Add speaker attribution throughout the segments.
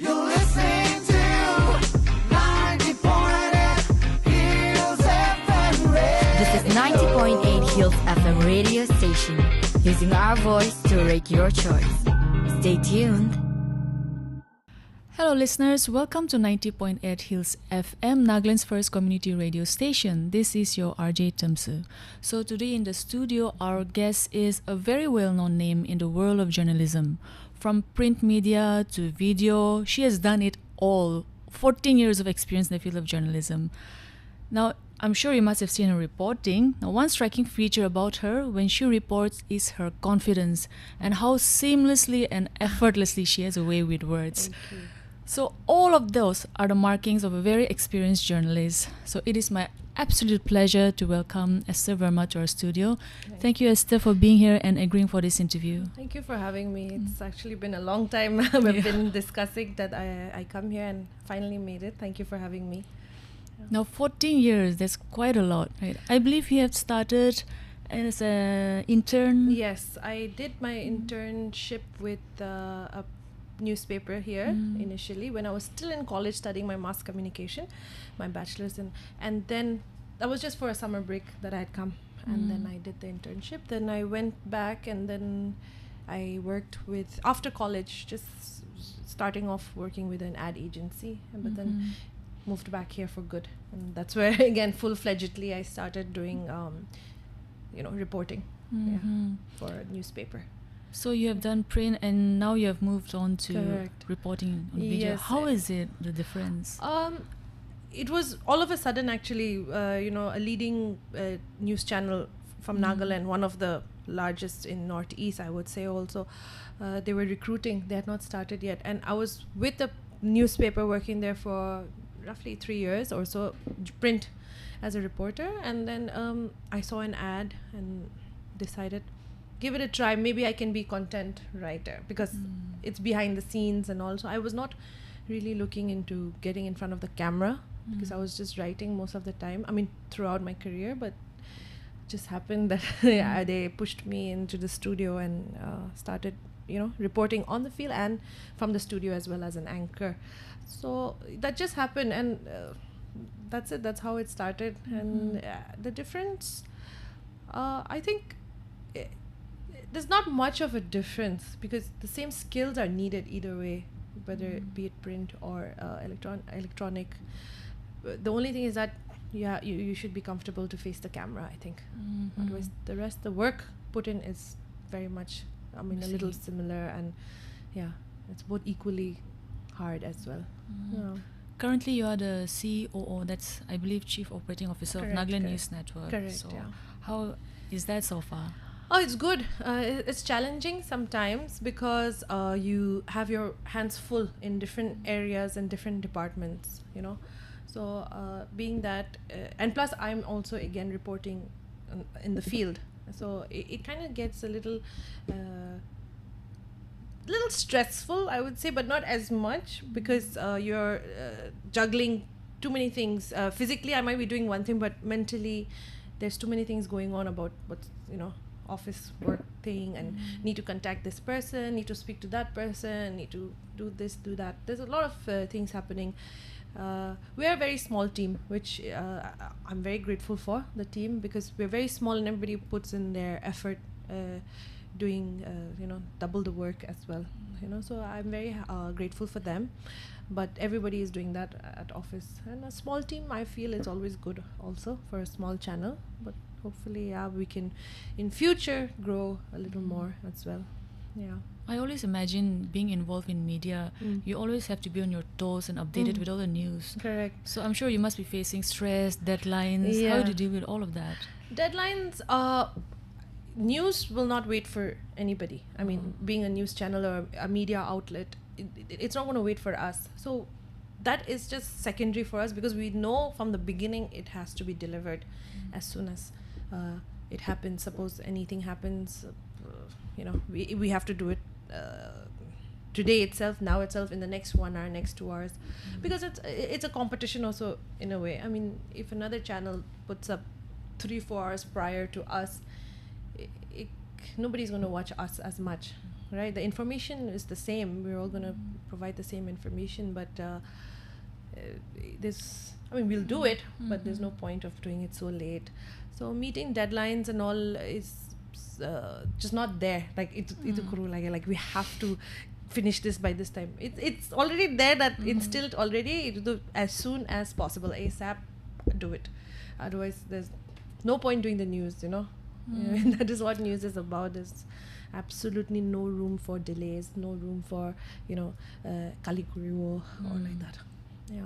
Speaker 1: You're listening to 90.8 Hills FM Radio.
Speaker 2: This is 90.8 Hills FM radio station, using our voice to rate your choice. Stay tuned.
Speaker 3: Hello listeners, welcome to 90.8 Hills FM, Nagaland's first community radio station. This is your Rj Temsu. So today in the studio, our guest is a very well-known name in the world of journalism. From print media to video, she has done it all. 14 years of experience in the field of journalism. Now, I'm sure you must have seen her reporting. Now, one striking feature about her when she reports is her confidence and how seamlessly and effortlessly she has a way with words. So all of those are the markings of a very experienced journalist. So it is my absolute pleasure to welcome Esther Verma to our studio. Thank you, Esther, for being here and agreeing for this interview.
Speaker 4: Thank you for having me. It's actually been a long time. We've been discussing that I come here and finally made it. Thank you for having me.
Speaker 3: Now, 14 years, that's quite a lot, right? I believe you have started as an intern.
Speaker 4: Yes, I did my internship with a newspaper here initially when I was still in college studying my mass communication, my bachelor's and then that was just for a summer break that I had come and then I did the internship. Then I went back and then I worked with, after college, just starting off working with an ad agency, but then moved back here for good, and that's where again full-fledgedly I started doing reporting for a newspaper.
Speaker 3: So you have done print and now you have moved on to
Speaker 4: Correct.
Speaker 3: reporting on video.
Speaker 4: Yes.
Speaker 3: How is it, the difference?
Speaker 4: It was all of a sudden actually, a leading news channel from Nagaland, one of the largest in Northeast, I would say also. They were recruiting. They had not started yet. And I was with the newspaper working there for roughly 3 years or so, print as a reporter. And then I saw an ad and decided, give it a try. Maybe I can be content writer because it's behind the scenes and also I was not really looking into getting in front of the camera because I was just writing most of the time. I mean, throughout my career, but it just happened that they pushed me into the studio and started, reporting on the field and from the studio as well as an anchor. So that just happened and that's it. That's how it started. And the difference, I think, there's not much of a difference because the same skills are needed either way, whether it be it print or electronic. The only thing is that you should be comfortable to face the camera, I think. Otherwise, the rest, the work put in is very much, a little similar, and it's both equally hard as well.
Speaker 3: Currently, you are the COO, that's, I believe, Chief Operating Officer of Nagaland News Network.
Speaker 4: Correct,
Speaker 3: so how is that so far?
Speaker 4: Oh, it's good. It's challenging sometimes because you have your hands full in different areas and different departments, So being that, and plus I'm also again reporting in the field. So it kind of gets a little stressful, I would say, but not as much because you're juggling too many things. Physically, I might be doing one thing, but mentally there's too many things going on about what's, office work thing and need to contact this person, need to speak to that person, need to do this, do that. There's a lot of things happening. We're a very small team, which I'm very grateful for the team because we're very small and everybody puts in their effort doing, double the work as well. So I'm very grateful for them. But everybody is doing that at office. And a small team, I feel it's always good also for a small channel. But hopefully, we can in future grow a little more as well. Yeah.
Speaker 3: I always imagine being involved in media, you always have to be on your toes and updated with all the news.
Speaker 4: Correct.
Speaker 3: So I'm sure you must be facing stress, deadlines. How do you deal with all of that?
Speaker 4: Deadlines, news will not wait for anybody. I mean, being a news channel or a media outlet, it's not going to wait for us. So that is just secondary for us because we know from the beginning it has to be delivered as soon as it happens. Suppose anything happens, we have to do it today itself, now itself, in the next 1 hour, next 2 hours, because it's a competition also in a way. I mean, if another channel puts up 3-4 hours prior to us, nobody's going to watch us as much. right? The information is the same. We're all going to provide the same information, but we'll do it, but there's no point of doing it so late. So meeting deadlines and all is just not there. Like it's like we have to finish this by this time. It's already there, that instilled already. As soon as possible, ASAP, do it. Otherwise, there's no point doing the news. That is what news is about. There's absolutely no room for delays, no room for kalikuriwo or like that. Yeah.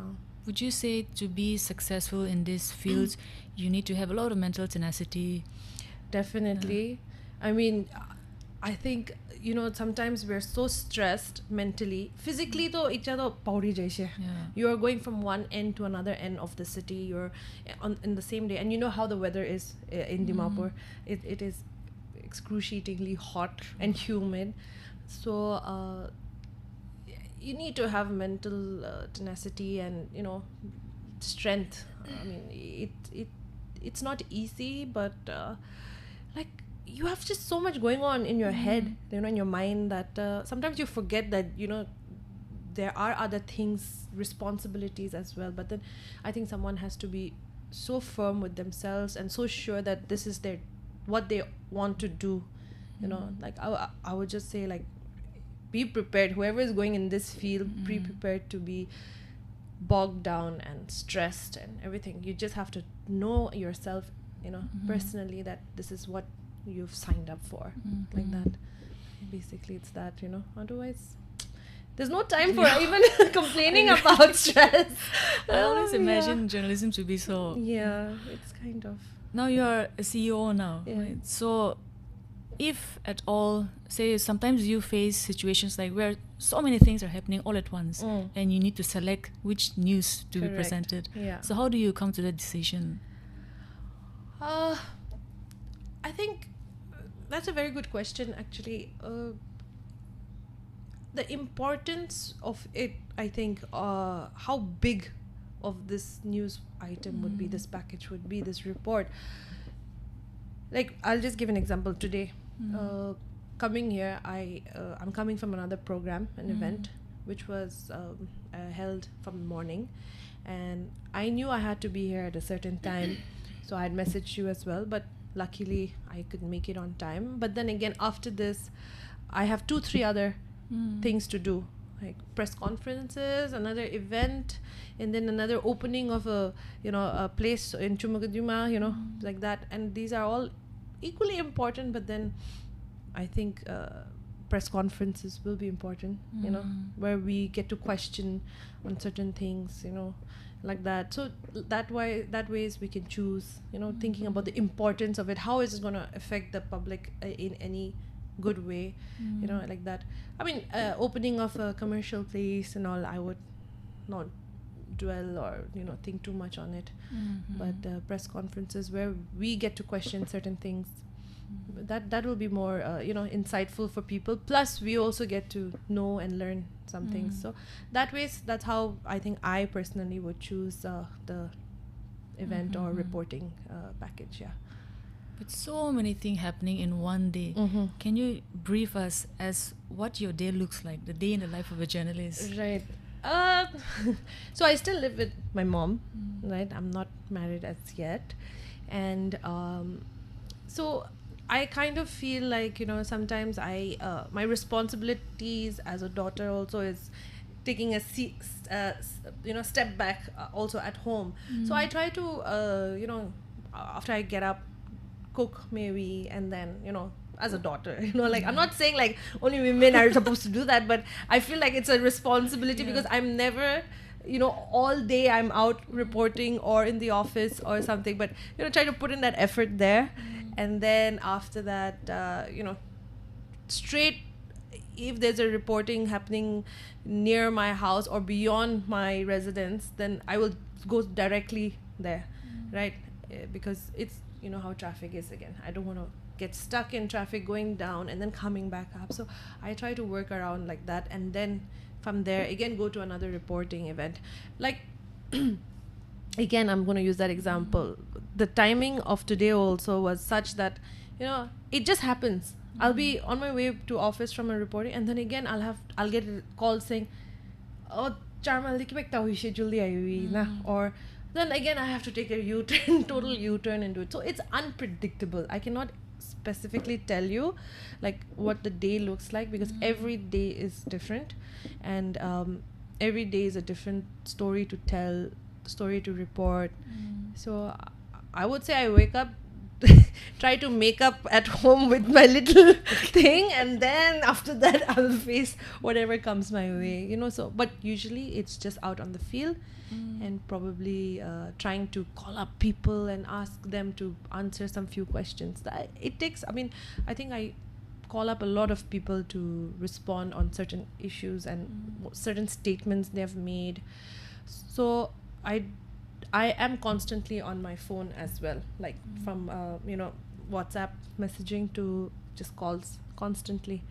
Speaker 3: Would you say to be successful in these fields, you need to have a lot of mental tenacity?
Speaker 4: Definitely. I mean, I think, sometimes we're so stressed mentally. Physically, though, you are going from one end to another end of the city. You're in the same day. And you know how the weather is in Dimapur. It is excruciatingly hot and humid. So you need to have mental tenacity and, strength. I mean, it's not easy, but you have just so much going on in your head, in your mind, that sometimes you forget that, there are other things, responsibilities as well. But then I think someone has to be so firm with themselves and so sure that this is what they want to do. I would just say, be prepared. Whoever is going in this field, be prepared to be bogged down and stressed and everything. You just have to know yourself, personally, that this is what you've signed up for, like that. Basically, it's that, Otherwise, there's no time for even complaining about stress.
Speaker 3: I always imagine journalism to be so.
Speaker 4: Yeah, it's kind of.
Speaker 3: Now you're a CEO now, right? So, if at all, say sometimes you face situations like where so many things are happening all at once, and you need to select which news to be presented.
Speaker 4: Yeah.
Speaker 3: So how do you come to that decision?
Speaker 4: I think that's a very good question, actually. The importance of it, I think, how big of this news item would be, this package would be, this report. I'll just give an example. Today, coming here, I'm coming from another program, an event, which was held from the morning, and I knew I had to be here at a certain time, so I had messaged you as well, but luckily I could make it on time. But then again, after this, I have 2-3 other things to do, like press conferences, another event, and then another opening of a place in Chumakaduma, like that. And these are all equally important, but then I think press conferences will be important, where we get to question on certain things, like that. So that ways we can choose, thinking about the importance of it. How is it going to affect the public in any good way, like that. I mean, opening of a commercial place and all, I would not dwell or think too much on it. But press conferences where we get to question certain things, that will be more insightful for people. Plus we also get to know and learn some things. So that's how I think I personally would choose the event or reporting package. Yeah.
Speaker 3: With so many things happening in one day, can you brief us as what your day looks like, the day in the life of a journalist?
Speaker 4: Right. So I still live with my mom, right? I'm not married as yet. And so I kind of feel like, sometimes my responsibilities as a daughter also is taking a step back also at home. So I try to, after I get up, cook maybe, and then, as a daughter, I'm not saying like only women are supposed to do that, but I feel like it's a responsibility because I'm never, all day I'm out reporting or in the office or something, but, try to put in that effort there. And then after that, straight, if there's a reporting happening near my house or beyond my residence, then I will go directly there, right? Because it's, how traffic is again. I don't want to get stuck in traffic going down and then coming back up. So I try to work around like that, and then from there again go to another reporting event. Like again, I'm going to use that example. The timing of today also was such that it just happens. I'll be on my way to office from a reporting, and then again I'll get a call saying, "Oh, Charmal, dekhi ekta hoise jaldi aayi na," or then again I have to take a U-turn, total U-turn and do it. So it's unpredictable. I cannot specifically tell you like what the day looks like, because every day is different, and every day is a different story to tell, story to report. So I would say I wake up, try to make up at home with my little thing, and then after that I'll face whatever comes my way, you know. So but usually it's just out on the field, and probably trying to call up people and ask them to answer some few questions. It takes, I mean, I think I call up a lot of people to respond on certain issues and certain statements they have made. So I am constantly on my phone as well, like from you know, WhatsApp messaging to just calls constantly.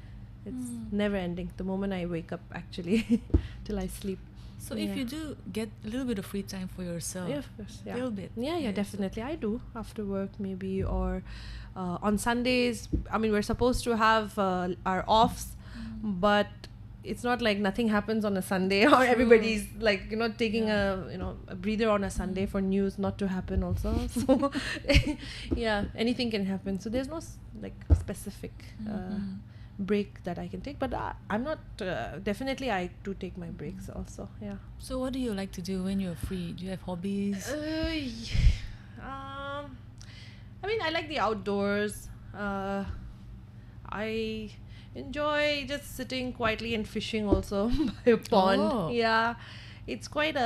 Speaker 4: It's never ending the moment I wake up, actually, till I sleep.
Speaker 3: So if you do get a little bit of free time for yourself,
Speaker 4: Yeah, of course, yeah.
Speaker 3: little bit.
Speaker 4: Yeah, definitely. I do after work maybe, or on Sundays. I mean, we're supposed to have our offs, but it's not like nothing happens on a Sunday, or everybody's like, you know, taking a breather on a Sunday for news not to happen also. So yeah, anything can happen. So there's no like specific break that I can take, but I'm not definitely I do take my breaks also. Yeah.
Speaker 3: So what do you like to do when you're free? Do you have hobbies?
Speaker 4: I mean, I like the outdoors. I enjoy just sitting quietly and fishing also by a pond.
Speaker 3: Oh.
Speaker 4: Yeah, it's quite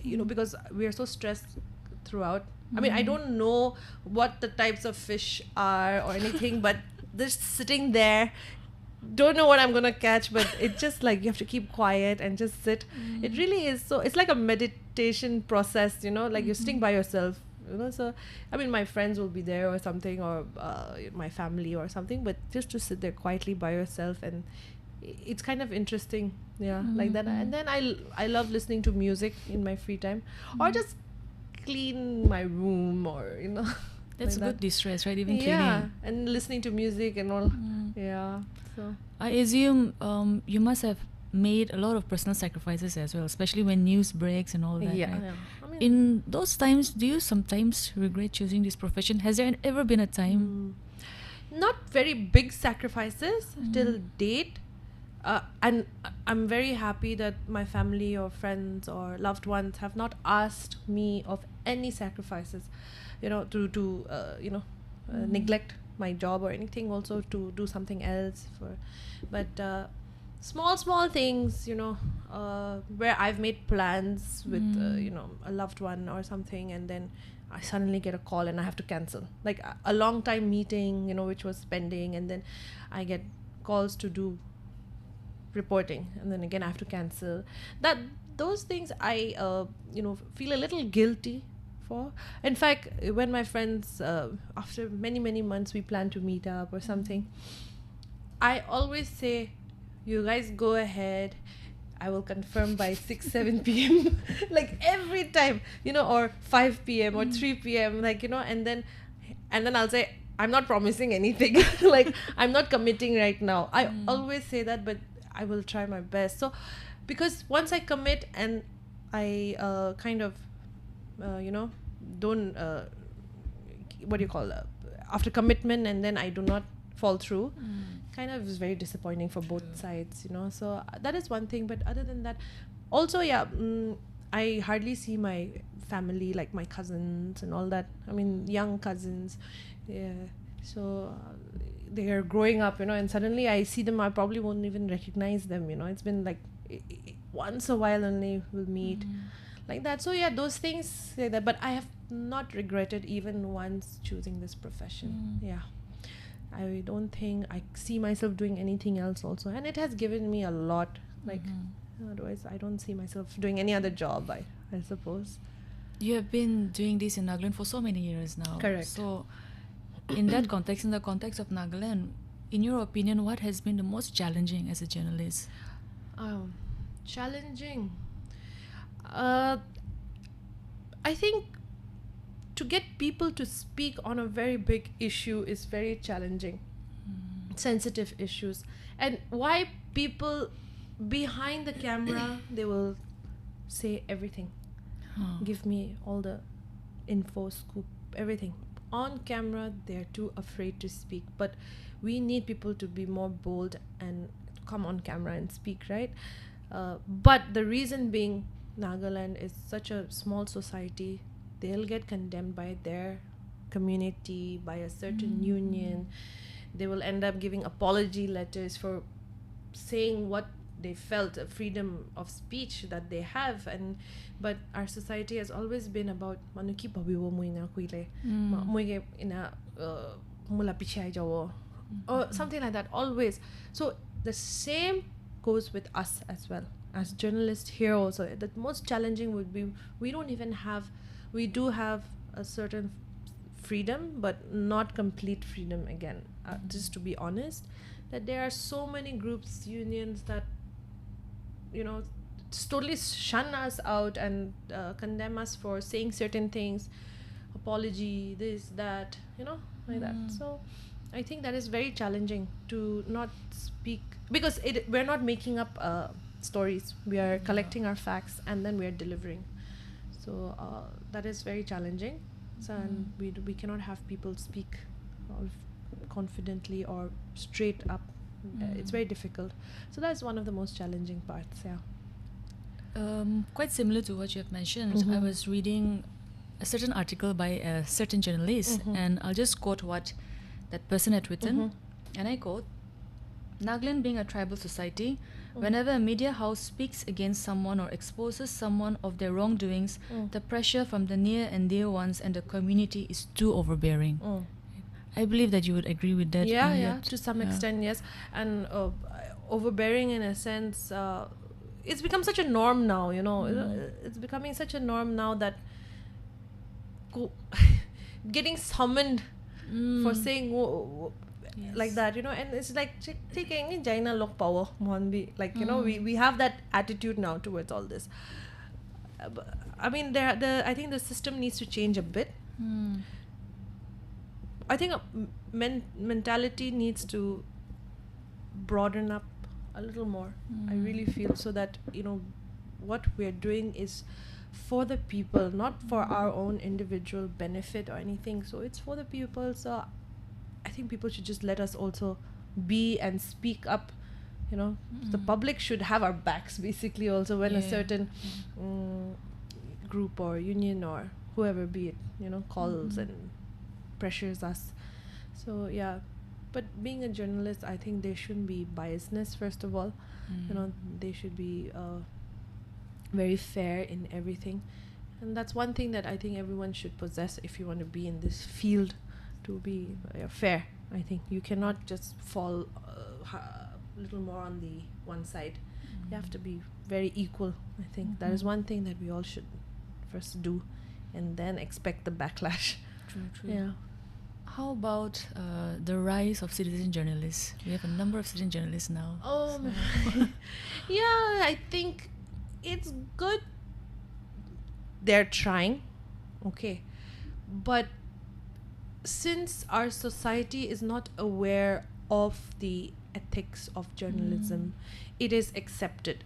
Speaker 4: you know, because we are so stressed throughout. I mean, I don't know what the types of fish are or anything, but just sitting there, don't know what I'm gonna catch, but it's just like you have to keep quiet and just sit. It really is. So it's like a meditation process, you know, like you're sitting by yourself, you know. So I mean, my friends will be there or something, or my family or something, but just to sit there quietly by yourself, and it's kind of interesting, yeah, like that. And then I love listening to music in my free time, or just clean my room, or you know.
Speaker 3: That's
Speaker 4: like
Speaker 3: good distress, right? Even
Speaker 4: yeah,
Speaker 3: cleaning.
Speaker 4: and listening to music and all. Yeah, so
Speaker 3: I assume you must have made a lot of personal sacrifices as well, especially when news breaks and all that.
Speaker 4: yeah,
Speaker 3: right?
Speaker 4: yeah. I mean,
Speaker 3: In those times, do you sometimes regret choosing this profession? Has there ever been a time?
Speaker 4: not very big sacrifices till date, and I'm very happy that my family or friends or loved ones have not asked me of any sacrifices, you know, to you know, neglect my job or anything, also to do something else for, but small things, you know, where I've made plans with you know, a loved one or something, and then I suddenly get a call and I have to cancel, like a long time meeting, you know, which was pending, and then I get calls to do reporting, and then again I have to cancel. Those things I you know, feel a little guilty for. In fact, when my friends after many months we plan to meet up or something, I always say, you guys go ahead, I will confirm by 6-7 p.m. like every time, you know, or 5 p.m. or 3 p.m. like, you know, and then I'll say, I'm not promising anything. Like, I'm not committing right now. I always say that, but I will try my best. So because once I commit and I kind of you know, don't what do you call after commitment, and then I do not fall through, kind of is very disappointing for both sides, you know. So that is one thing, but other than that, also, yeah, I hardly see my family, like my cousins and all that. I mean, young cousins, yeah. So they are growing up, you know, and suddenly I see them, I probably won't even recognize them, you know. It's been like once a while only we'll meet, like that. So yeah, those things like that. But I have not regretted even once choosing this profession. Yeah, I don't think I see myself doing anything else also, and it has given me a lot. Like otherwise, I don't see myself doing any other job, I suppose.
Speaker 3: You have been doing this in Nagaland for so many years now.
Speaker 4: Correct.
Speaker 3: So in that context, in the context of Nagaland, in your opinion, what has been the most challenging as a journalist?
Speaker 4: Challenging. I think to get people to speak on a very big issue is very challenging. sensitive issues, and why people behind the camera they will say everything, give me all the info, scoop, everything. On camera they're too afraid to speak, but we need people to be more bold and come on camera and speak, right? But the reason being, Nagaland is such a small society, they'll get condemned by their community, by a certain union. They will end up giving apology letters for saying what they felt, a freedom of speech that they have. And but our society has always been about manuki babiwo muina kuile muige ina mula pichai jawo or something like that, always. So the same goes with us as well as journalists here also. The most challenging would be we do have a certain freedom, but not complete freedom again. Just to be honest, that there are so many groups, unions that totally shun us out and condemn us for saying certain things, apology, this, that, like that. So I think that is very challenging to not speak, because we're not making up stories. We are collecting our facts and then we are delivering. So that is very challenging. So and we cannot have people speak confidently or straight up. It's very difficult. So that's one of the most challenging parts.
Speaker 3: Quite similar to what you have mentioned. I was reading a certain article by a certain journalist, and I'll just quote what that person had written. And I quote, "Nagaland being a tribal society, whenever a media house speaks against someone or exposes someone of their wrongdoings, the pressure from the near and dear ones and the community is too overbearing." I believe that you would agree with that.
Speaker 4: Yeah, to some extent, yes. And overbearing in a sense, it's become such a norm now, It's becoming such a norm now that getting summoned for saying like that, and it's like taking Jaina Lok Power like, we have that attitude now towards all this. I mean, I think the system needs to change a bit. I think mentality needs to broaden up a little more. I really feel so that what we're doing is for the people, not for our own individual benefit or anything. So it's for the people. So I think people should just let us also be and speak up. The public should have our backs basically also when a certain group or union or whoever be it, calls and pressures us. So but being a journalist, I think there shouldn't be biasness, first of all. They should be very fair in everything, and that's one thing that I think everyone should possess if you want to be in this field, to be fair. I think you cannot just fall a little more on the one side. You have to be very equal. I think that is one thing that we all should first do, and then expect the backlash.
Speaker 3: True.
Speaker 4: Yeah.
Speaker 3: How about the rise of citizen journalists? We have a number of citizen journalists now.
Speaker 4: Yeah, I think it's good. They're trying, okay, but since our society is not aware of the ethics of journalism, it is accepted.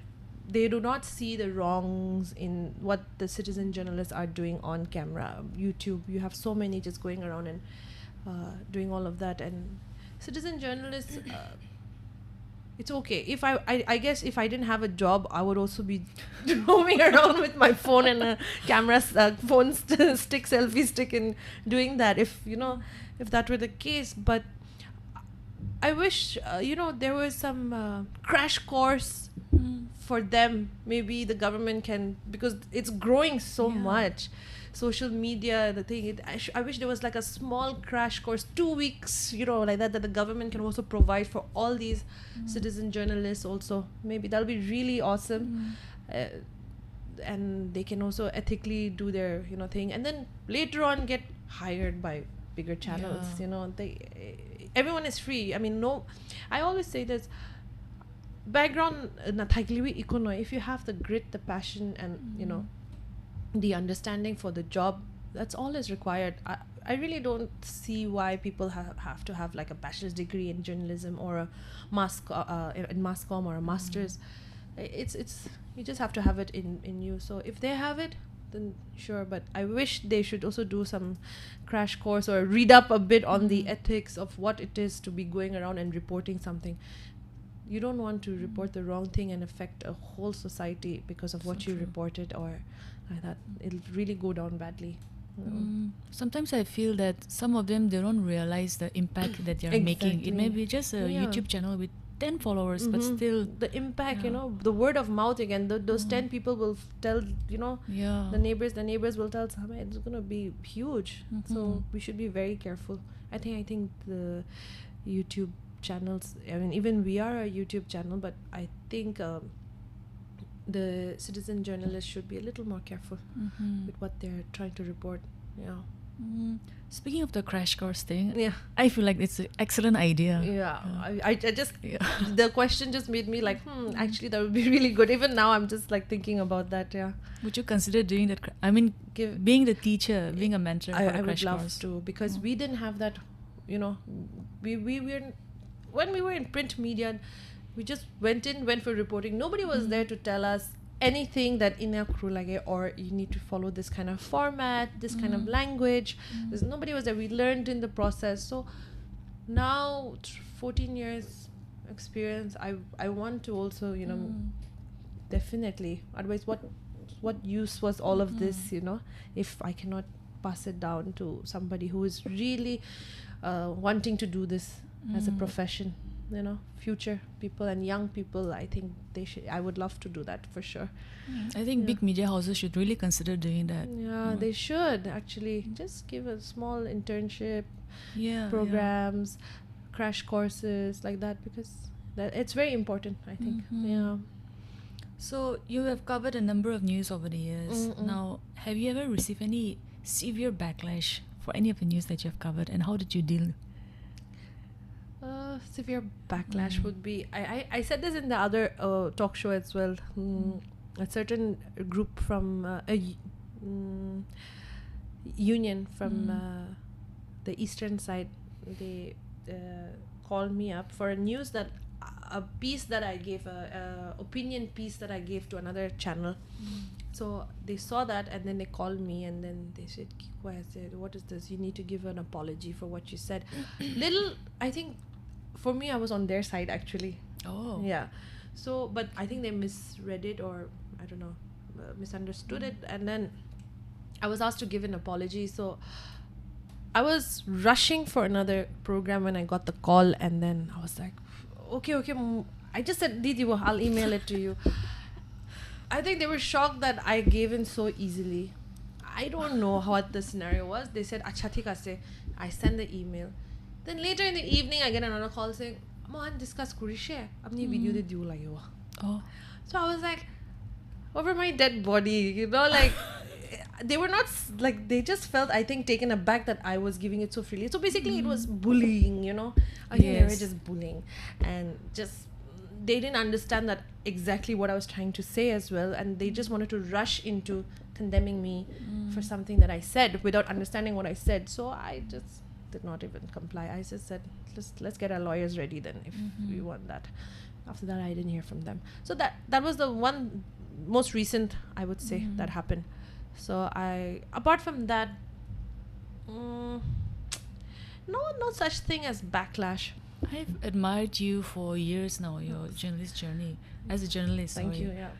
Speaker 4: They do not see the wrongs in what the citizen journalists are doing on camera. YouTube, you have so many just going around and doing all of that. And citizen journalists, it's okay. If I guess if I didn't have a job, I would also be roaming around with my phone and a camera, phone stick, selfie stick, and doing that. If that were the case, but I wish there was some crash course for them. Maybe the government can, because it's growing so much. Social media, the thing. I wish there was like a small crash course, 2 weeks, like that the government can also provide for all these citizen journalists. Also, maybe that'll be really awesome, and they can also ethically do their thing, and then later on get hired by bigger channels. Everyone is free. I mean, no, I always say this. Background if you have the grit, the passion, and the understanding for the job, that's all is required. I really don't see why people have to have like a bachelor's degree in journalism or a in mass comm or a master's. It's you just have to have it in you. So if they have it, then sure. But I wish they should also do some crash course or read up a bit on the ethics of what it is to be going around and reporting something. You don't want to report the wrong thing and affect a whole society because of what you reported or like that. It'll really go down badly.
Speaker 3: Sometimes I feel that some of them, they don't realize the impact that they're making. It may be just a YouTube channel with 10 followers, but still
Speaker 4: the impact, the word of mouth again, those 10 people will tell, the neighbors will tell Samay, it's going to be huge. So we should be very careful. I think the YouTube channels, I mean, even we are a YouTube channel, but I think the citizen journalists should be a little more careful with what they're trying to report.
Speaker 3: Speaking of the crash course thing,
Speaker 4: Yeah.
Speaker 3: I feel like it's an excellent idea.
Speaker 4: I just the question just made me like actually that would be really good. Even now I'm just like thinking about that.
Speaker 3: Would you consider doing that? I mean, being the teacher, being a mentor for
Speaker 4: I
Speaker 3: a
Speaker 4: would
Speaker 3: crash
Speaker 4: love
Speaker 3: course.
Speaker 4: to, because we didn't have that. We were, when we were in print media, we just went for reporting. Nobody was there to tell us anything that in a crew like or you need to follow this kind of format, this kind of language. There's nobody was there. We learned in the process. So now 14 years experience, I want to also definitely, otherwise what use was all of this, if I cannot pass it down to somebody who is really wanting to do this as a profession. Future people and young people, I think I would love to do that for sure.
Speaker 3: I think big media houses should really consider doing that.
Speaker 4: They should actually just give a small internship
Speaker 3: Yeah,
Speaker 4: programs, crash courses like that, because it's very important, I think.
Speaker 3: So you have covered a number of news over the years. Now, have you ever received any severe backlash for any of the news that you have covered, and how did you deal?
Speaker 4: Severe backlash would be, I said this in the other talk show as well. A certain group from a union from the eastern side, they called me up for a piece that I gave, a opinion piece that I gave to another channel. So they saw that and then they called me and then they said, Kiko, I said, what is this? You need to give an apology for what you said. I think for me, I was on their side actually.
Speaker 3: Oh.
Speaker 4: Yeah. So, but I think they misread it, or I don't know, misunderstood it. And then I was asked to give an apology. So I was rushing for another program when I got the call, and then I was like, okay. I just said, Didi, I'll email it to you. I think they were shocked that I gave in so easily. I don't know what the scenario was. They said, Acha thik ase. I sent the email. Then later in the evening, I get another call saying, Mohan, discuss kuri share. Apni video de diu lagyo.
Speaker 3: Oh.
Speaker 4: So I was like, over my dead body, like, they were not, like, they just felt, I think, taken aback that I was giving it so freely. So basically, it was bullying, I think they were just bullying. And just, they didn't understand that exactly what I was trying to say as well. And they just wanted to rush into condemning me for something that I said without understanding what I said. So I just did not even comply. I just said, let's get our lawyers ready then if we want that. After that, I didn't hear from them. So that was the one most recent, I would say, that happened. So apart from that, no such thing as backlash.
Speaker 3: I've admired you for years now, your journalist journey as a journalist.
Speaker 4: Thank
Speaker 3: sorry.
Speaker 4: you. Yeah.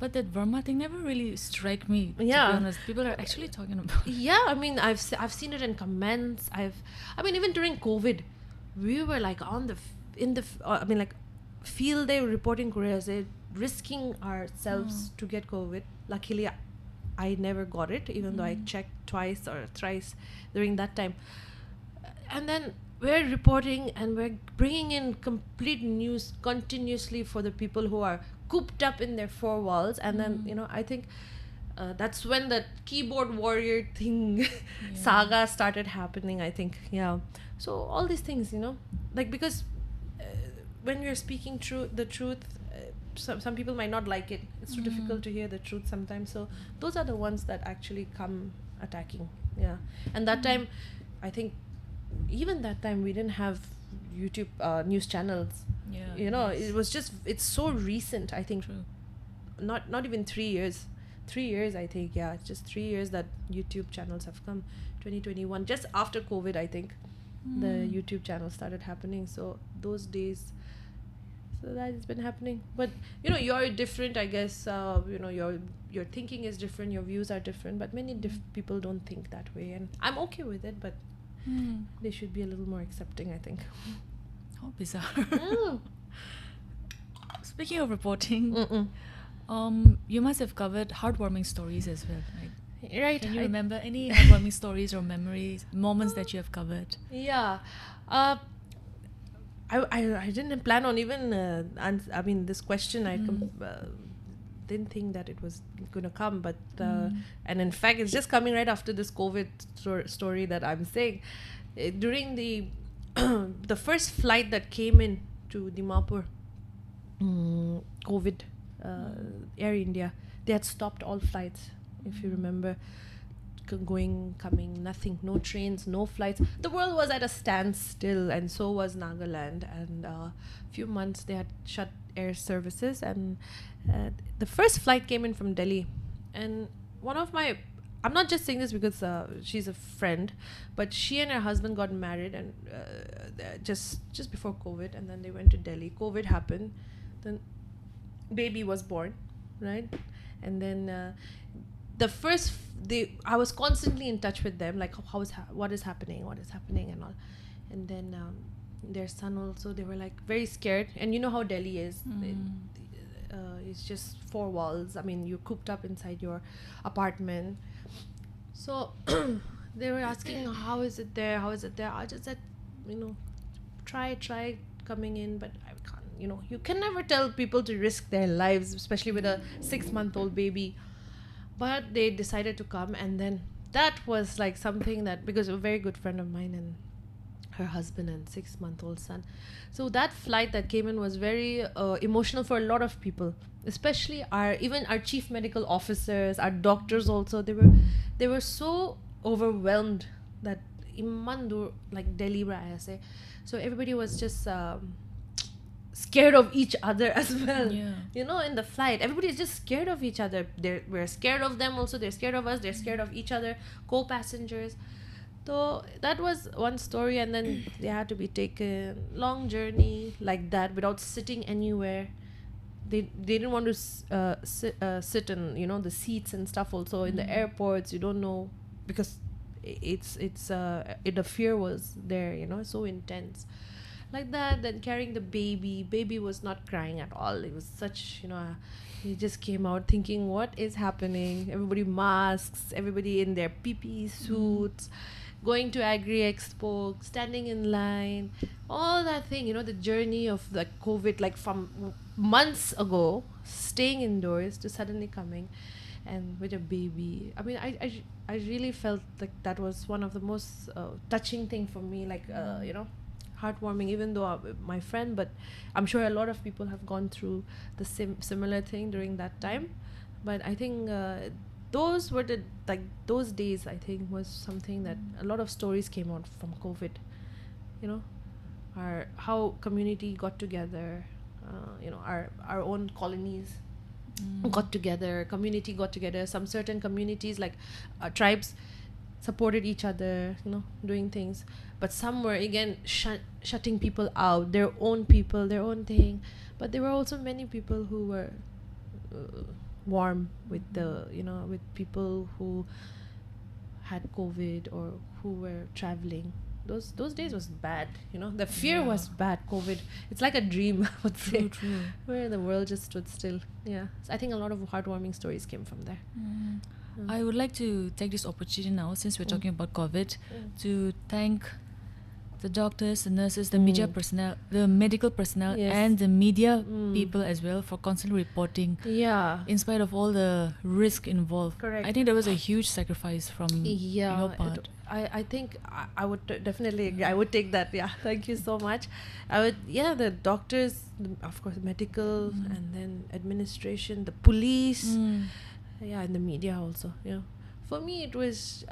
Speaker 3: But that Verma thing never really struck me. To
Speaker 4: Yeah.
Speaker 3: be honest, people are actually talking about.
Speaker 4: Yeah, I mean, I've seen it in comments. Even during COVID, we were like field day reporting careers, risking ourselves to get COVID. Luckily, I never got it, even though I checked twice or thrice during that time. And then we're reporting and we're bringing in complete news continuously for the people who are cooped up in their four walls. And then, I think that's when the keyboard warrior thing saga started happening, I think. Yeah. So all these things, because when you're speaking the truth, some people might not like it. It's too difficult to hear the truth sometimes. So those are the ones that actually come attacking. Yeah. And that time, I think, even that time, we didn't have YouTube news channels.
Speaker 3: Yeah.
Speaker 4: You know,
Speaker 3: yes.
Speaker 4: it was just, it's so recent, I think.
Speaker 3: True.
Speaker 4: Not even 3 years. 3 years, I think. Yeah, it's just 3 years that YouTube channels have come. 2021, just after COVID, I think, the YouTube channels started happening. So those days, so that has been happening. But you know, you're different, I guess. You know, your thinking is different, your views are different, but many people don't think that way, and I'm okay with it. But they should be a little more accepting, I think.
Speaker 3: How bizarre.
Speaker 4: Mm.
Speaker 3: Speaking of reporting, you must have covered heartwarming stories as well, right?
Speaker 4: Right.
Speaker 3: Can you remember any heartwarming stories or memories, moments that you have covered?
Speaker 4: Yeah. I didn't plan on even I mean, this question. I didn't think that it was gonna come, but and in fact, it's just coming right after this COVID story that I'm saying. During the the first flight that came in to Dimapur, COVID, Air India, they had stopped all flights, if you remember. Going, coming, nothing, no trains, no flights. The world was at a standstill, and so was Nagaland. And few months they had shut air services, and the first flight came in from Delhi. And one of my, I'm not just saying this because she's a friend, but she and her husband got married, and just before COVID, and then they went to Delhi. COVID happened, then baby was born, right? And then the first I was constantly in touch with them, like what is happening, and all. And then their son also, they were like very scared. And you know how Delhi is. It's just 4 walls. I mean, you're cooped up inside your apartment. So they were asking, how is it there? I just said, you know, try coming in, but I can't. You know, you can never tell people to risk their lives, especially with a 6-month-old baby. But they decided to come, and then that was like something that, because a very good friend of mine and her husband and 6-month-old son. So that flight that came in was very emotional for a lot of people, especially even our chief medical officers, our doctors also. They were so overwhelmed that Imandur, like Delhi, I say. So everybody was just scared of each other as well.
Speaker 3: Yeah.
Speaker 4: You know, in the flight, everybody is just scared of each other. We're scared of them also. They're scared of us. They're scared of each other, co-passengers. So that was one story. And then they had to be taken long journey like that without sitting anywhere. They didn't want to sit in, you know, the seats and stuff. Also in the airports, you don't know, because the fear was there, you know, so intense. Like that. Then carrying the baby was not crying at all. It was such, you know, he just came out thinking, what is happening? Everybody masks, everybody in their PPE suits, going to Agri Expo, standing in line, all that thing, you know, the journey of the COVID, like from months ago, staying indoors to suddenly coming and with a baby. I mean, I really felt like that was one of the most touching thing for me, like, you know, heartwarming, even though my friend, but I'm sure a lot of people have gone through the similar thing during that time. But I think those were those days, I think, was something that a lot of stories came out from COVID, you know, how community got together, you know, our own colonies got together, community got together. Some certain communities, like tribes, supported each other, you know, doing things. But some were again shutting people out, their own people, their own thing. But there were also many people who were warm with with people who had COVID or who were traveling. Those days was bad, you know. The fear was bad. COVID, it's like a dream, I would say,
Speaker 3: True.
Speaker 4: where the world just stood still. Yeah, so I think a lot of heartwarming stories came from there.
Speaker 3: I would like to take this opportunity now, since we're talking about COVID, to thank the doctors, the nurses, the media personnel, the medical personnel, and the media people as well for constantly reporting.
Speaker 4: Yeah.
Speaker 3: In spite of all the risk involved.
Speaker 4: Correct.
Speaker 3: I think there was a huge sacrifice from your part.
Speaker 4: I think I would definitely agree. I would take that. Yeah. Thank you so much. The doctors, of course, medical, and then administration, the police. Yeah, and the media also. Yeah. For me, it was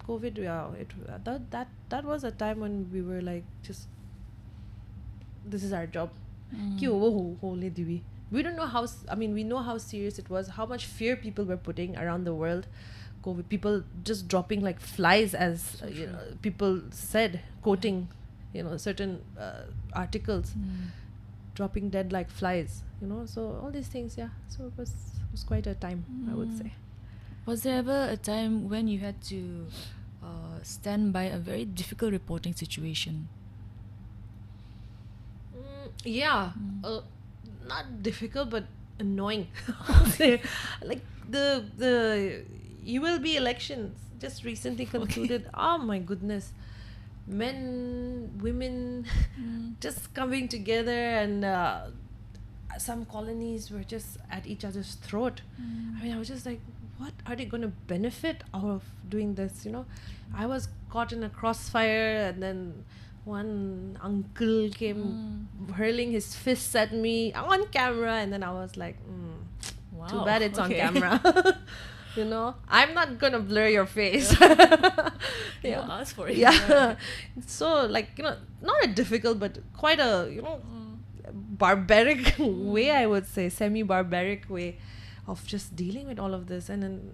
Speaker 4: COVID. Yeah, that was a time when we were like, just this is our job. We don't know how. We know how serious it was. How much fear people were putting around the world. COVID, people just dropping like flies, as people said, quoting, certain articles, dropping dead like flies. So all these things. Yeah. So it was quite a time, I would say.
Speaker 3: Was there ever a time when you had to stand by a very difficult reporting situation?
Speaker 4: Yeah, not difficult but annoying. Like the ULB elections just recently concluded. Oh my goodness, men, women, just coming together, and some colonies were just at each other's throat. I was just like, what are they going to benefit out of doing this? I was caught in a crossfire, and then one uncle came hurling his fists at me on camera, and then I was like,
Speaker 3: Wow.
Speaker 4: too bad it's on camera. I'm not gonna blur your face.
Speaker 3: You asked for it.
Speaker 4: Yeah. So not a difficult but quite a barbaric way, I would say, semi-barbaric way of just dealing with all of this. And then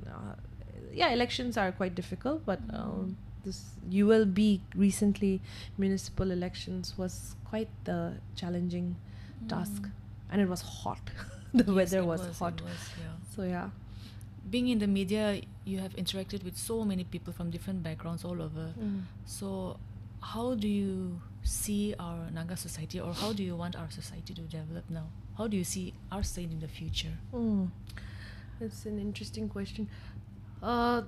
Speaker 4: elections are quite difficult, but this ULB recently municipal elections was quite the challenging task, and it was hot. The weather was hot. So yeah.
Speaker 3: Being in the media, you have interacted with so many people from different backgrounds all over. So how do you see our Naga society, or how do you want our society to develop now? How do you see our state in the future?
Speaker 4: That's an interesting question. I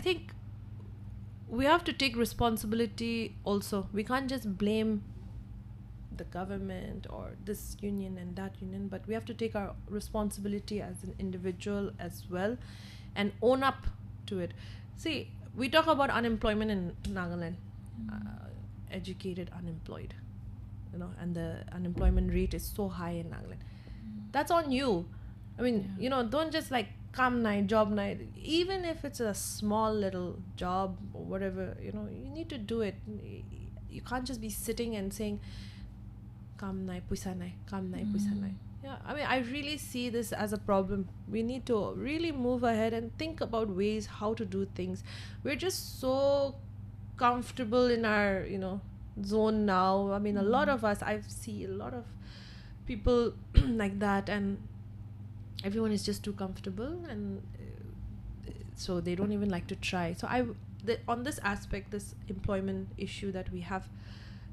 Speaker 4: think we have to take responsibility also. We can't just blame the government or this union and that union, but we have to take our responsibility as an individual as well and own up to it. See, we talk about unemployment in Nagaland, educated unemployed, and the unemployment rate is so high in Nagaland. That's on you. Don't just like come night, job night. Even if it's a small little job or whatever, you need to do it. You can't just be sitting and saying, kam nai, puisa nai, kam nai, puisa nai. Yeah, I really see this as a problem. We need to really move ahead and think about ways how to do things. We're just so comfortable in our, zone now. A lot of us, I see a lot of people like that, and everyone is just too comfortable, and so they don't even like to try. So on this aspect, this employment issue that we have,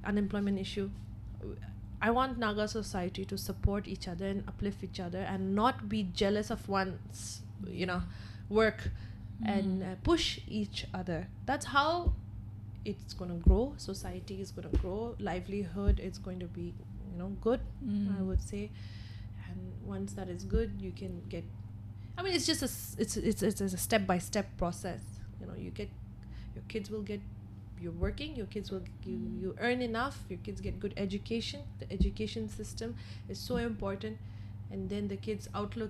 Speaker 4: unemployment issue, I want Naga society to support each other and uplift each other and not be jealous of one's, work, and push each other. That's how it's going to grow. Society is going to grow. Livelihood is going to be, good, I would say. And once that is good, you can get. It's just it's a step-by-step process. Your kids will get. You're working. Your kids will you earn enough. Your kids get good education. The education system is so important, and then the kids' outlook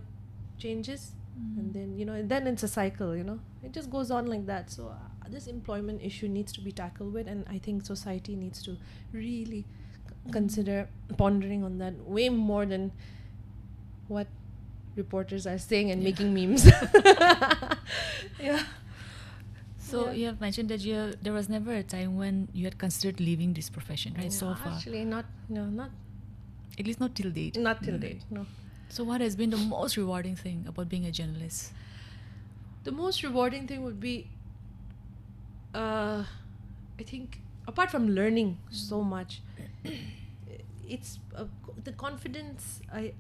Speaker 4: changes, and then and then it's a cycle. It just goes on like that. So this employment issue needs to be tackled with, and I think society needs to really consider pondering on that way more than what reporters are saying and making memes. Yeah.
Speaker 3: So you have mentioned that there was never a time when you had considered leaving this profession, right? So far,
Speaker 4: Actually, not
Speaker 3: at least not till date.
Speaker 4: not till date. No.
Speaker 3: So what has been the most rewarding thing about being a journalist?
Speaker 4: The most rewarding thing would be, I think, apart from learning so much, it's the confidence. I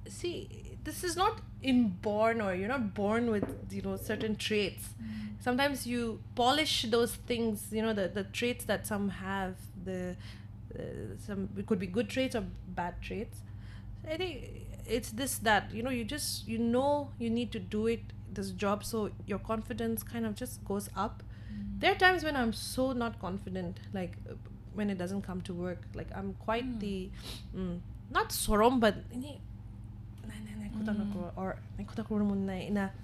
Speaker 4: see. This is not inborn, or you're not born with certain traits. Sometimes you polish those things. The traits that some have. Some it could be good traits or bad traits. I think it's that you need to do this job, so your confidence kind of just goes up. There are times when I'm so not confident, like when it doesn't come to work. Like I'm quite the not sorom, but or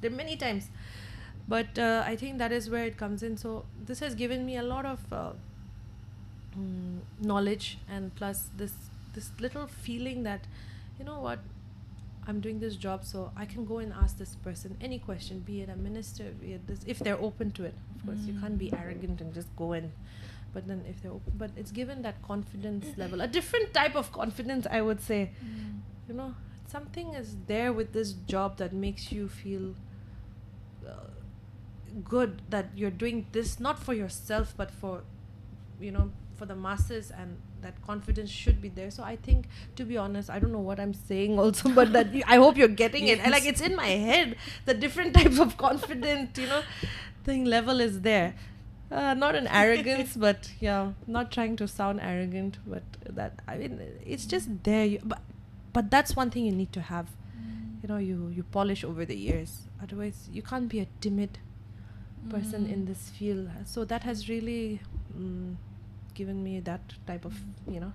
Speaker 4: there are many times But I think that is where it comes in. So this has given me a lot of knowledge, and plus this little feeling that, you know what, I'm doing this job, so I can go and ask this person any question, be it a minister, be it this, if they're open to it. Of course, you can't be arrogant and just go in. But then if they're open, but it's given that confidence level, a different type of confidence, I would say. You know, something is there with this job that makes you feel good, that you're doing this not for yourself, but for, you know, for the masses, and that confidence should be there. So I think, to be honest, I don't know what I'm saying also, but that I hope you're getting it. And like, it's in my head, the different types of confident, you know, thing level is there. Not an arrogance, but yeah, not trying to sound arrogant, but that, I mean, it's just there. But that's one thing you need to have. You know, you polish over the years. Otherwise, you can't be a timid person in this field. So that has really given me that type of, you know,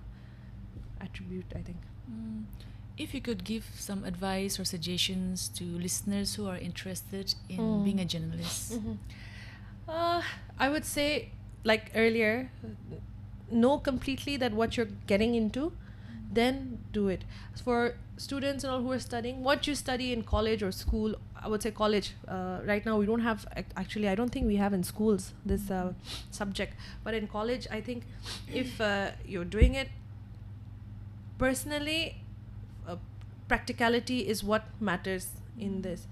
Speaker 4: attribute, I think.
Speaker 3: If you could give some advice or suggestions to listeners who are interested in being a journalist.
Speaker 4: I would say, like earlier, know completely that what you're getting into, then do it. For students and all who are studying, what you study in college or school, I would say college. Right now we don't have, actually I don't think we have in schools this subject. But in college, I think if you're doing it, personally, practicality is what matters in this.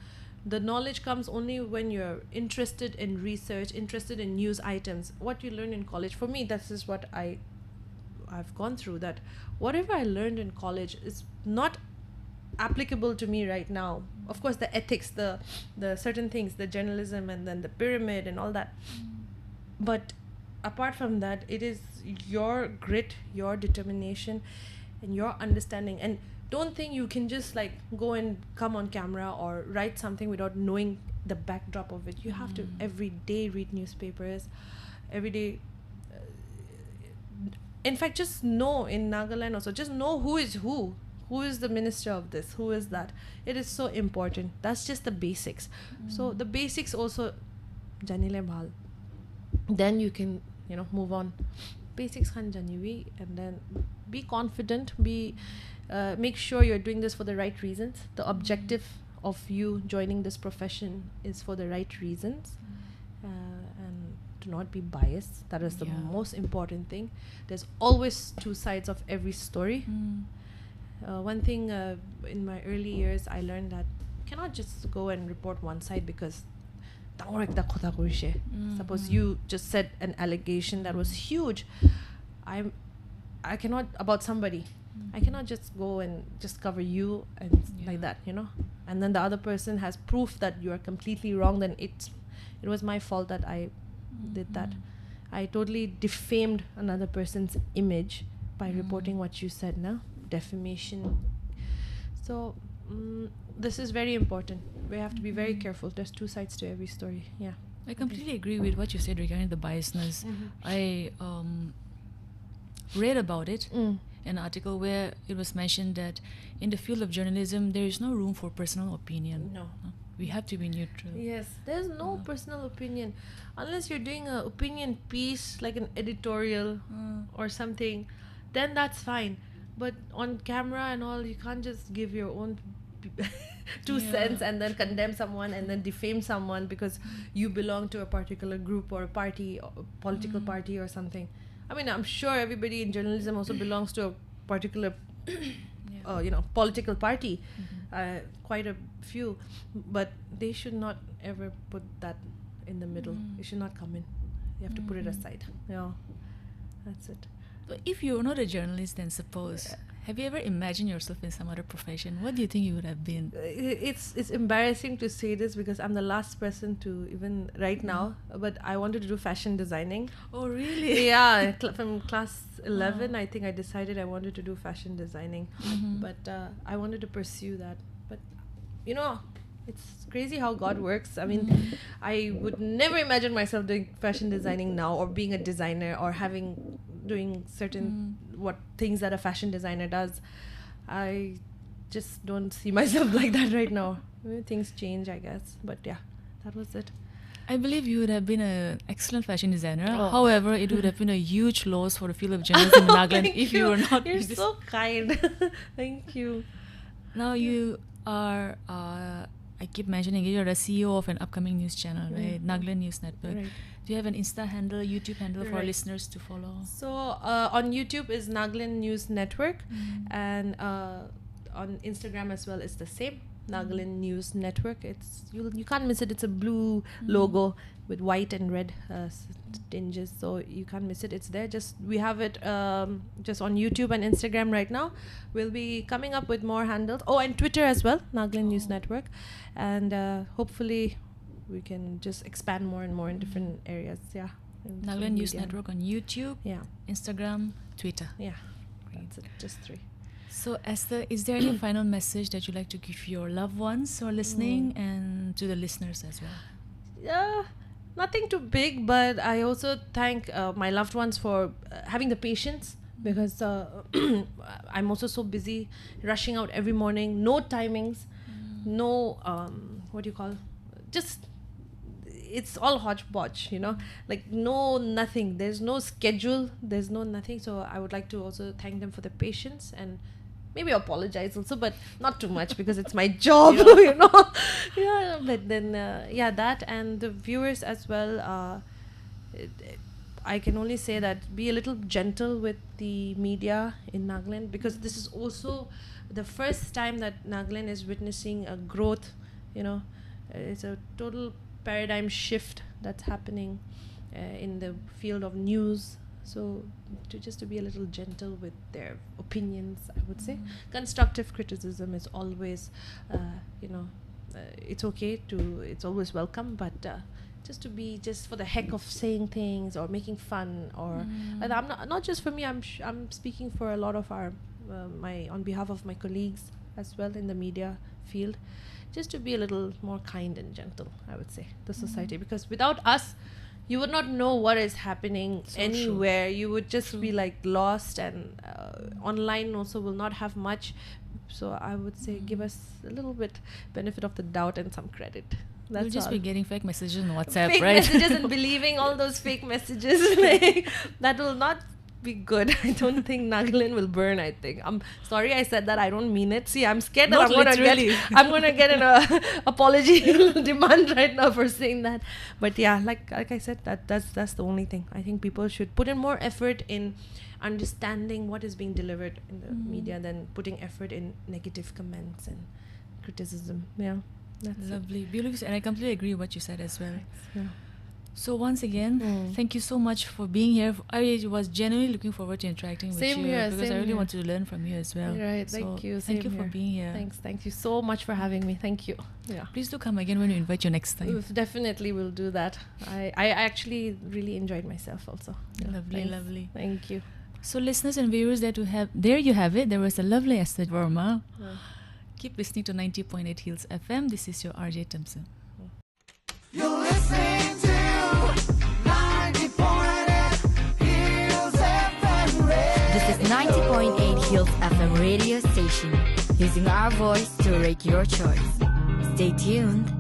Speaker 4: The knowledge comes only when you're interested in research, interested in news items. What you learn in college, for me, this is what I've gone through, that whatever I learned in college is not applicable to me right now. Of course, the ethics, the certain things, the journalism, and then the pyramid and all that. But apart from that, it is your grit, your determination, and your understanding. And don't think you can just like go and come on camera or write something without knowing the backdrop of it. You have to every day read newspapers, every day. In fact, just know in Nagaland also, just know who is the minister of this, who is that. It is so important. That's just the basics. So the basics also, janile bhal. Then you can, you know, move on. Basics khan janiwi, and then be confident. Make sure you're doing this for the right reasons. The objective of you joining this profession is for the right reasons, and do not be biased. That is the most important thing. There's always two sides of every story. One thing in my early years, I learned that you cannot just go and report one side, because suppose you just said an allegation that was huge. I cannot, about somebody, I cannot just go and just cover you and like that, you know. And then the other person has proof that you are completely wrong. Then it was my fault that I did that. I totally defamed another person's image by reporting what you said. Now, defamation. So this is very important. We have to be very careful. There's two sides to every story. Yeah,
Speaker 3: I completely agree with what you said regarding the biasness. I read about it. An article where it was mentioned that in the field of journalism, there is no room for personal opinion.
Speaker 4: No.
Speaker 3: We have to be neutral.
Speaker 4: Yes, there's no personal opinion. Unless you're doing an opinion piece, like an editorial or something, then that's fine. But on camera and all, you can't just give your own 2 cents and then condemn someone and then defame someone because you belong to a particular group or a party, or a political party or something. I mean, I'm sure everybody in journalism also belongs to a particular, you know, political party. Quite a few, but they should not ever put that in the middle. It should not come in. You have to put it aside. Yeah, that's it.
Speaker 3: But if you're not a journalist, then suppose, have you ever imagined yourself in some other profession? What do you think you would have been?
Speaker 4: It's embarrassing to say this because I'm the last person to even right now, but I wanted to do fashion designing.
Speaker 3: Oh, really?
Speaker 4: Yeah, from class 11, I think I decided I wanted to do fashion designing, but I wanted to pursue that. But, you know, it's crazy how God works. I mean, I would never imagine myself doing fashion designing now, or being a designer, or doing certain things that a fashion designer does. I just don't see myself like that right now. Things change, I guess. But yeah, that was it.
Speaker 3: I believe you would have been an excellent fashion designer.
Speaker 4: Oh.
Speaker 3: However, it would have been a huge loss for the field of journalism in Nagaland
Speaker 4: Thank
Speaker 3: if you were not.
Speaker 4: You're
Speaker 3: in this.
Speaker 4: so kind. Thank you.
Speaker 3: Now you are, I keep mentioning it, you're the CEO of an upcoming news channel, right? Nagaland News Network.
Speaker 4: Right.
Speaker 3: Do you have an Insta handle, YouTube handle for our
Speaker 4: Right.
Speaker 3: listeners to follow?
Speaker 4: So on YouTube is Nagaland News Network, and on Instagram as well is the same Nagaland News Network. It's you can't miss it. It's a blue logo with white and red tinges, so you can't miss it. It's there. We have it just on YouTube and Instagram right now. We'll be coming up with more handles. Oh, and Twitter as well, Nagaland News Network, and hopefully we can just expand more and more in different areas. Yeah. in different
Speaker 3: Nagaland News
Speaker 4: media.
Speaker 3: Network on YouTube,
Speaker 4: Yeah.
Speaker 3: Instagram, Twitter.
Speaker 4: Yeah. That's it. Just 3.
Speaker 3: So Esther, is there any final message that you'd like to give your loved ones who are listening and to the listeners as well?
Speaker 4: Yeah, nothing too big, but I also thank my loved ones for having the patience, because I'm also so busy rushing out every morning, no timings, no what do you call, just it's all hodgepodge, like nothing, there's no schedule, there's no nothing. So I would like to also thank them for the patience, and maybe apologize also, but not too much because it's my job. Yeah, but then that, and the viewers as well. I can only say that be a little gentle with the media in Nagaland, because this is also the first time that Nagaland is witnessing a growth. It's a total paradigm shift that's happening in the field of news. So to be a little gentle with their opinions, I would say. Constructive criticism is always, it's okay to, it's always welcome, but just to be just for the heck of saying things or making fun, or and I'm not just for me. I'm speaking for a lot of our on behalf of my colleagues as well in the media field. Just to be a little more kind and gentle, I would say, the society, because without us, you would not know what is happening anywhere. You would just be like lost, and online also will not have much. So I would say give us a little bit benefit of the doubt and some credit. That's
Speaker 3: You'll just
Speaker 4: all.
Speaker 3: be getting fake messages on WhatsApp,
Speaker 4: Fake
Speaker 3: right?
Speaker 4: messages and believing all those fake messages. That will not be good. I don't think Nagaland will burn. I think. I'm sorry I said that. I don't mean it. See, I'm scared that
Speaker 3: Not
Speaker 4: I'm gonna get an apology demand right now for saying that. But yeah, like I said, that's the only thing. I think people should put in more effort in understanding what is being delivered in the media than putting effort in negative comments and criticism. Yeah, that's it.
Speaker 3: Lovely, beautiful, and I completely agree with what you said as well.
Speaker 4: Yeah.
Speaker 3: So once again, thank you so much for being here. I was genuinely looking forward to interacting with
Speaker 4: Same
Speaker 3: you
Speaker 4: here,
Speaker 3: because I
Speaker 4: same
Speaker 3: really
Speaker 4: here.
Speaker 3: wanted to learn from you as well.
Speaker 4: Right,
Speaker 3: So
Speaker 4: thank you.
Speaker 3: Thank
Speaker 4: Same
Speaker 3: you for
Speaker 4: here.
Speaker 3: being here.
Speaker 4: Thank you so much for having me. Thank you. Yeah.
Speaker 3: Please do come again when we invite you next time.
Speaker 4: Definitely will do that. I actually really enjoyed myself also. Yeah,
Speaker 3: Lovely,
Speaker 4: thanks.
Speaker 3: lovely.
Speaker 4: Thank you.
Speaker 3: So listeners and viewers, there you have it. There was a lovely Esther Verma. Keep listening to 90.8 Hills FM. This is your Rj Temsu.
Speaker 1: You're listening to 90.8 Hills FM Radio.
Speaker 2: This is 90.8 Hills FM radio station, using our voice to rate your choice. Stay tuned.